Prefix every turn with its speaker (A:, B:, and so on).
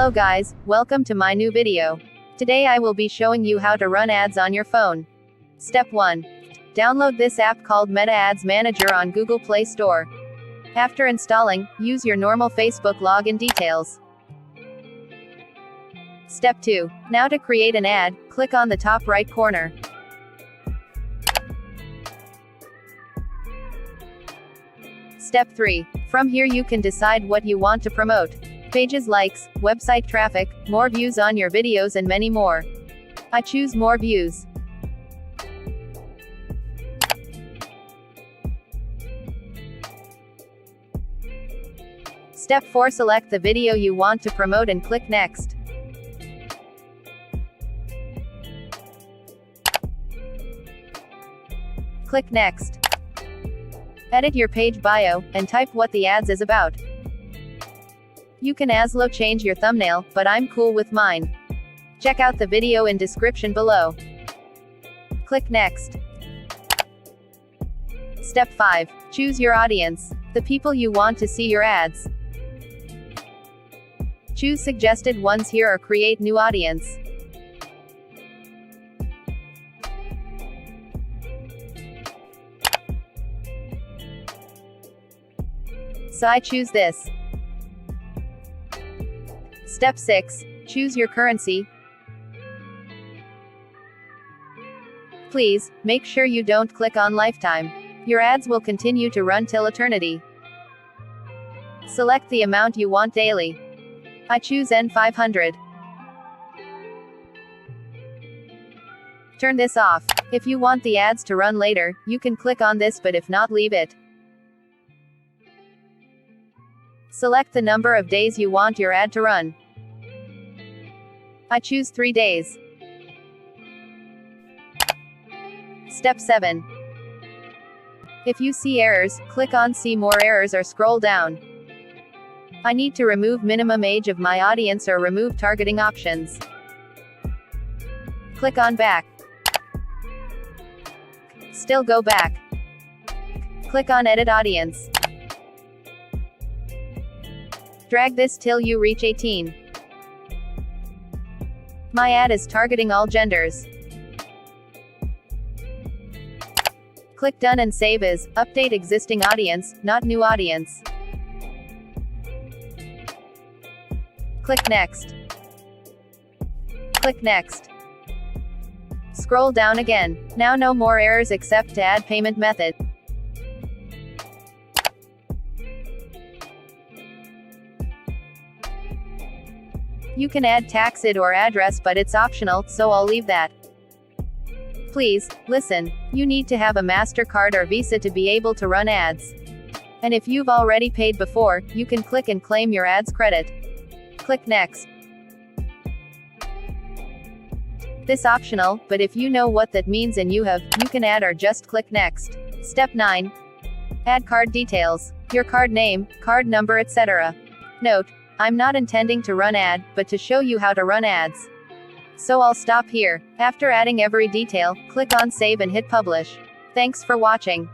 A: Hello guys, welcome to my new video. Today I will be showing you how to run ads on your phone. Step 1. Download this app called Meta Ads Manager on Google Play Store. After installing, use your normal Facebook login details. Step 2. Now to create an ad, click on the top right corner. Step 3. From here you can decide what you want to promote. Pages likes, website traffic, more views on your videos and many more. I choose more views. Step 4. Select the video you want to promote and click next. Click next. Edit your page bio, and type what the ads is about. You can also change your thumbnail, but I'm cool with mine. Check out the video in description below. Click next. Step 5. Choose your audience, the people you want to see your ads. Choose suggested ones here or create new audience. So I choose this. Step 6. Choose your currency. Please, make sure you don't click on lifetime. Your ads will continue to run till eternity. Select the amount you want daily. I choose N500. Turn this off. If you want the ads to run later, you can click on this, but if not, leave it. Select the number of days you want your ad to run. I choose 3 days. Step 7. If you see errors, click on See More Errors or scroll down. I need to remove minimum age of my audience or remove targeting options. Click on Back. Still go back. Click on Edit Audience. Drag this till you reach 18. My ad is targeting all genders. Click Done and save as Update Existing Audience, not New Audience. Click Next. Click Next. Scroll down again. Now no more errors except to add payment method. You can add tax ID or address, but it's optional, so I'll leave that. Please, listen. You need to have a MasterCard or Visa to be able to run ads. And if you've already paid before, you can click and claim your ads credit. Click Next. This optional, but if you know what that means and you can add or just click Next. Step 9. Add card details. Your card name, card number, etc. Note, I'm not intending to run ad, but to show you how to run ads. So I'll stop here. After adding every detail, click on Save and hit Publish. Thanks for watching.